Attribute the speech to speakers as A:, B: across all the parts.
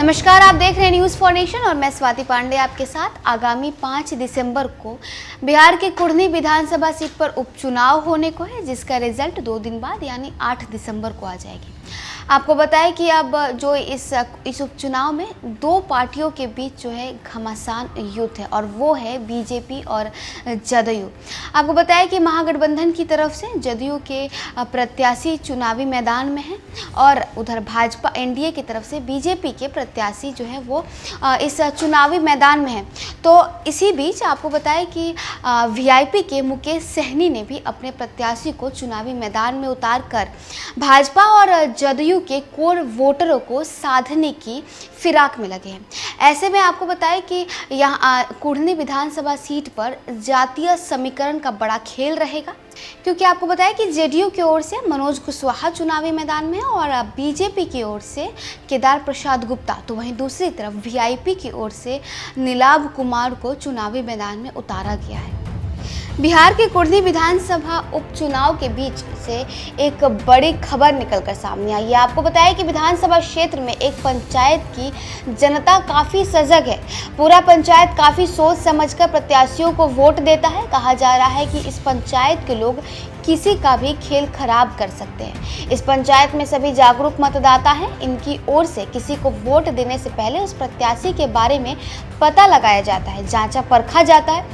A: नमस्कार, आप देख रहे हैं न्यूज़ फॉर नेशन और मैं स्वाति पांडे आपके साथ। आगामी 5 दिसंबर को बिहार के कुढ़नी विधानसभा सीट पर उपचुनाव होने को है, जिसका रिजल्ट 2 दिन बाद यानी 8 दिसंबर को आ जाएगी। आपको बताएं कि अब जो इस उपचुनाव में 2 पार्टियों के बीच जो है घमासान युद्ध है और वो है बीजेपी और जदयू। आपको बताएं कि महागठबंधन की तरफ से जदयू के प्रत्याशी चुनावी मैदान में हैं और उधर भाजपा एनडीए की तरफ से बीजेपी के प्रत्याशी जो है वो इस चुनावी मैदान में हैं। तो इसी बीच आपको बताएं कि वीआईपी के मुकेश सहनी ने भी अपने प्रत्याशी को चुनावी मैदान में उतार कर भाजपा और जदयू के कोर वोटरों को साधने की फिराक में लगे हैं। ऐसे में आपको बताएं कि यहाँ कुढ़नी विधानसभा सीट पर जातीय समीकरण का बड़ा खेल रहेगा, क्योंकि आपको बताएं कि जेडीयू की ओर से मनोज कुशवाहा चुनावी मैदान में है और बीजेपी की ओर से केदार प्रसाद गुप्ता, तो वहीं दूसरी तरफ वीआईपी की ओर से नीलाभ कुमार को चुनावी मैदान में उतारा गया है। बिहार के कुढ़नी विधानसभा उपचुनाव के बीच से एक बड़ी खबर निकलकर सामने आई है। आपको बताया कि विधानसभा क्षेत्र में एक पंचायत की जनता काफ़ी सजग है। पूरा पंचायत काफ़ी सोच समझकर प्रत्याशियों को वोट देता है। कहा जा रहा है कि इस पंचायत के लोग किसी का भी खेल खराब कर सकते हैं। इस पंचायत में सभी जागरूक मतदाता हैं। इनकी ओर से किसी को वोट देने से पहले उस प्रत्याशी के बारे में पता लगाया जाता है, जांचा परखा जाता है,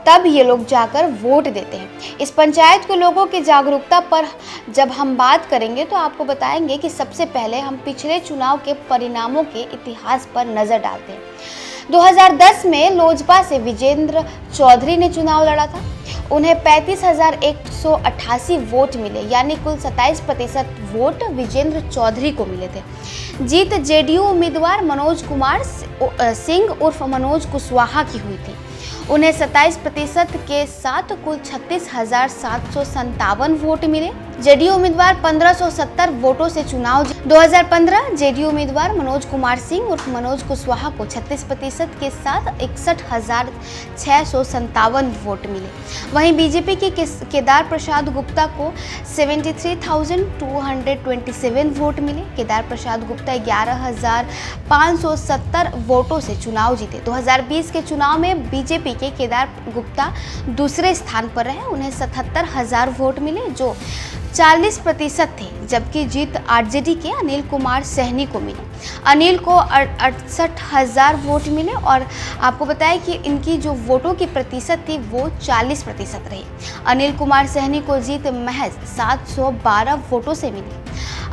A: तब ये लोग जाकर वोट देते हैं। इस पंचायत के लोगों की जागरूकता पर जब हम बात करेंगे तो आपको बताएंगे कि सबसे पहले हम पिछले चुनाव के परिणामों के इतिहास पर नजर डालते हैं। 2010 में लोजपा से विजेंद्र चौधरी ने चुनाव लड़ा था। उन्हें 35,188 वोट मिले, यानी कुल 27% वोट विजेंद्र चौधरी को मिले थे। जीत जेडीयू उम्मीदवार मनोज कुमार सिंह उर्फ मनोज कुशवाहा की हुई थी। उन्हें 27% के साथ कुल 36,757 वोट मिले। जेडीयू उम्मीदवार 1570 वोटों से चुनाव 2015 जेडीयू उम्मीदवार मनोज कुमार सिंह उर्फ मनोज कुशवाहा को 36% के साथ 61,657 वोट मिले। वहीं बीजेपी के केदार प्रसाद गुप्ता को 73,227 वोट मिले। केदार प्रसाद गुप्ता 11,570 वोटों से चुनाव जीते। 2020 के चुनाव में बीजेपी के केदार गुप्ता दूसरे स्थान पर रहे। उन्हें 77,000 वोट मिले, जो 40% थे, जबकि जीत आरजेडी के अनिल कुमार सहनी को मिली। अनिल को 68,000 वोट मिले और आपको बताया कि इनकी जो वोटों की प्रतिशत थी वो 40% रही। अनिल कुमार सहनी को जीत महज 712 वोटों से मिली।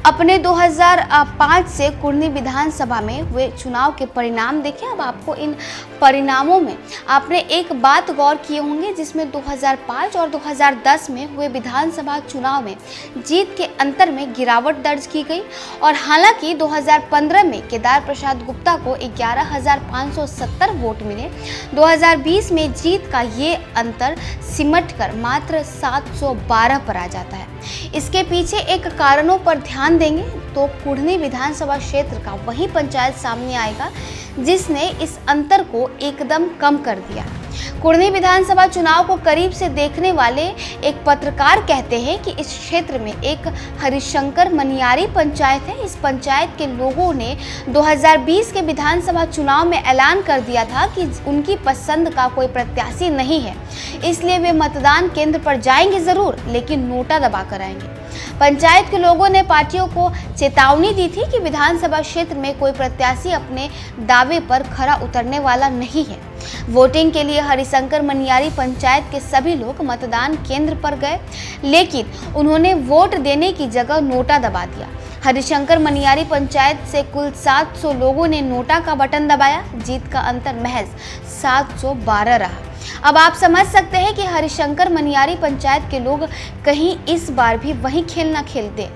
A: अपने 2005 से कुढ़नी विधानसभा में हुए चुनाव के परिणाम देखें। अब आपको इन परिणामों में आपने एक बात गौर किए होंगे, जिसमें 2005 और 2010 में हुए विधानसभा चुनाव में जीत के अंतर में गिरावट दर्ज की गई। और हालांकि 2015 में केदार प्रसाद गुप्ता को 11,570 वोट मिले, 2020 में जीत का ये अंतर सिमटकर मात्र 712 पर आ जाता है। इसके पीछे एक कारणों पर ध्यान देंगे तो कुढ़नी विधानसभा क्षेत्र का वही पंचायत सामने आएगा जिसने इस अंतर को एकदम कम कर दिया। कुढ़नी विधानसभा चुनाव को करीब से देखने वाले एक पत्रकार कहते हैं कि इस क्षेत्र में एक हरिशंकर मनियारी पंचायत है। इस पंचायत के लोगों ने 2020 के विधानसभा चुनाव में ऐलान कर दिया था कि उनकी पसंद का कोई प्रत्याशी नहीं है, इसलिए वे मतदान केंद्र पर जाएंगे जरूर, लेकिन नोटा दबा कर आएंगे। पंचायत के लोगों ने पार्टियों को चेतावनी दी थी कि विधानसभा क्षेत्र में कोई प्रत्याशी अपने दावे पर खरा उतरने वाला नहीं है। वोटिंग के लिए हरिशंकर मनियारी पंचायत के सभी लोग मतदान केंद्र पर गए, लेकिन उन्होंने वोट देने की जगह नोटा दबा दिया। हरिशंकर मनियारी पंचायत से कुल 700 लोगों ने नोटा का बटन दबाया। जीत का अंतर महज 712 रहा। अब आप समझ सकते हैं कि हरिशंकर मनियारी पंचायत के लोग कहीं इस बार भी वही खेल न खेल दें।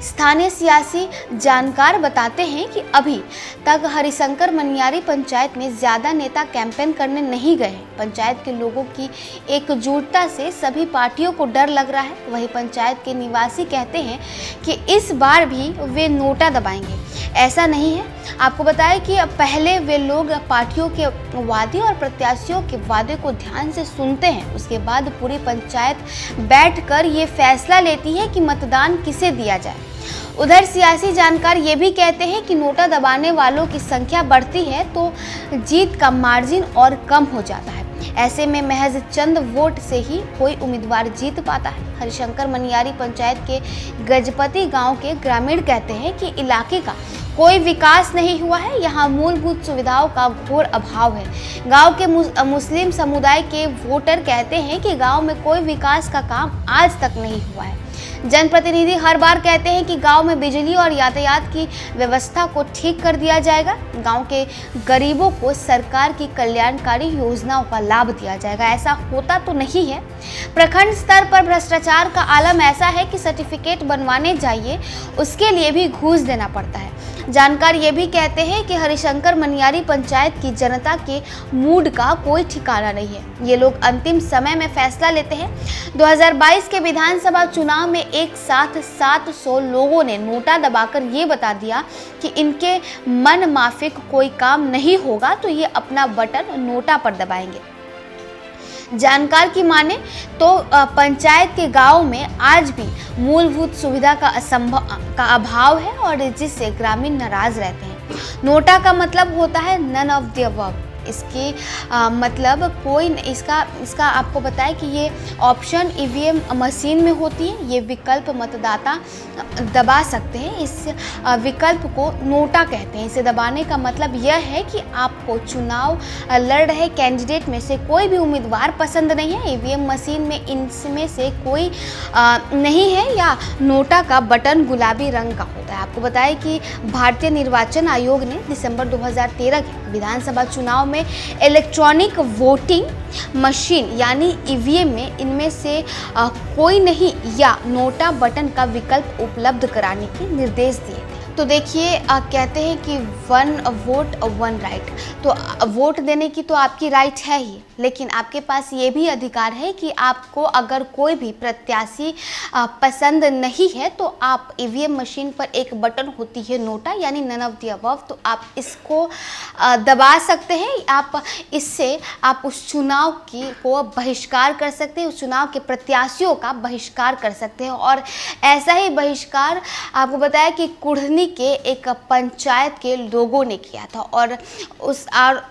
A: स्थानीय सियासी जानकार बताते हैं कि अभी तक हरिशंकर मनियारी पंचायत में ज़्यादा नेता कैंपेन करने नहीं गए। पंचायत के लोगों की एकजुटता से सभी पार्टियों को डर लग रहा है। वहीं पंचायत के निवासी कहते हैं कि इस बार भी वे नोटा दबाएंगे। ऐसा नहीं है। आपको बताएं कि पहले वे लोग पार्टियों के वादे और प्रत्याशियों के वादे को ध्यान से सुनते हैं, उसके बाद पूरी पंचायत बैठकर ये फैसला लेती है कि मतदान किसे दिया जाए। उधर सियासी जानकार ये भी कहते हैं कि नोटा दबाने वालों की संख्या बढ़ती है तो जीत का मार्जिन और कम हो जाता है। ऐसे में महज चंद वोट से ही कोई उम्मीदवार जीत पाता है। हरिशंकर मनियारी पंचायत के गजपति गांव के ग्रामीण कहते हैं कि इलाके का कोई विकास नहीं हुआ है, यहाँ मूलभूत सुविधाओं का घोर अभाव है। गांव के मुस्लिम समुदाय के वोटर कहते हैं कि गांव में कोई विकास का काम आज तक नहीं हुआ है। जनप्रतिनिधि हर बार कहते हैं कि गांव में बिजली और यातायात की व्यवस्था को ठीक कर दिया जाएगा, गांव के गरीबों को सरकार की कल्याणकारी योजनाओं का लाभ दिया जाएगा। ऐसा होता तो नहीं है। प्रखंड स्तर पर भ्रष्टाचार का आलम ऐसा है कि सर्टिफिकेट बनवाने जाइए उसके लिए भी घूस देना पड़ता है। जानकार ये भी कहते हैं कि हरिशंकर मनियारी पंचायत की जनता के मूड का कोई ठिकाना नहीं है। ये लोग अंतिम समय में फैसला लेते हैं। 2022 के विधानसभा चुनाव में एक साथ 700 लोगों ने नोटा दबाकर ये बता दिया कि इनके मन माफिक कोई काम नहीं होगा तो ये अपना बटन नोटा पर दबाएंगे। जानकार की माने तो पंचायत के गांव में आज भी मूलभूत सुविधा का अभाव है और जिससे ग्रामीण नाराज रहते हैं। नोटा का मतलब होता है नन ऑफ द अबव। इसकी मतलब कोई इसका आपको बताएं कि ये ऑप्शन ईवीएम मशीन में होती है। ये विकल्प मतदाता दबा सकते हैं। इस विकल्प को नोटा कहते हैं। इसे दबाने का मतलब यह है कि आपको चुनाव लड़ रहे कैंडिडेट में से कोई भी उम्मीदवार पसंद नहीं है, ईवीएम मशीन में इनमें से कोई नहीं है, या नोटा का बटन गुलाबी रंग का होता है। आपको बताएं कि भारतीय निर्वाचन आयोग ने दिसंबर 2013 के विधानसभा चुनाव में इलेक्ट्रॉनिक वोटिंग मशीन यानी ईवीएम में इनमें से कोई नहीं या नोटा बटन का विकल्प उपलब्ध कराने के निर्देश दिए थे। तो देखिए कहते हैं कि 1 वोट 1 राइट। तो वोट देने की तो आपकी राइट है ही, लेकिन आपके पास ये भी अधिकार है कि आपको अगर कोई भी प्रत्याशी पसंद नहीं है तो आप ईवीएम मशीन पर एक बटन होती है नोटा यानी नन ऑफ द अबव, तो आप इसको दबा सकते हैं। आप इससे आप उस चुनाव को बहिष्कार कर सकते हैं, उस चुनाव के प्रत्याशियों का बहिष्कार कर सकते हैं। और ऐसा ही बहिष्कार आपको बताया कि कुढ़नी के एक पंचायत के लोगों ने किया था और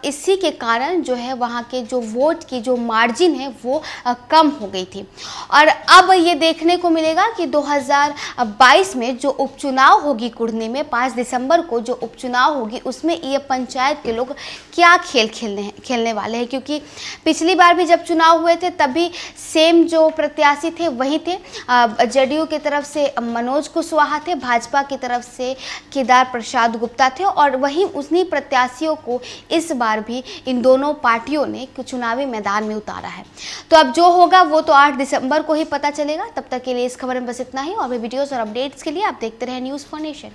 A: इसी के कारण जो है वहाँ के जो वोट की जो मार्जिन है वो कम हो गई थी। और अब ये देखने को मिलेगा कि 2022 में जो उपचुनाव होगी कुढ़नी में 5 दिसंबर को जो उपचुनाव होगी उसमें ये पंचायत के लोग क्या खेल खेलने वाले हैं, क्योंकि पिछली बार भी जब चुनाव हुए थे तभी सेम जो प्रत्याशी थे वही थे। जेडीयू की तरफ से मनोज कुशवाहा थे, भाजपा की तरफ से केदार प्रसाद गुप्ता थे और वहीं उन्हीं प्रत्याशियों को इस बार भी इन दोनों पार्टियों ने चुनावी मैदान में उतारा है। तो अब जो होगा वो तो 8 दिसंबर को ही पता चलेगा। तब तक के लिए इस खबर में बस इतना ही, और भी वीडियोस और अपडेट्स के लिए आप देखते रहें न्यूज़ फॉर नेशन।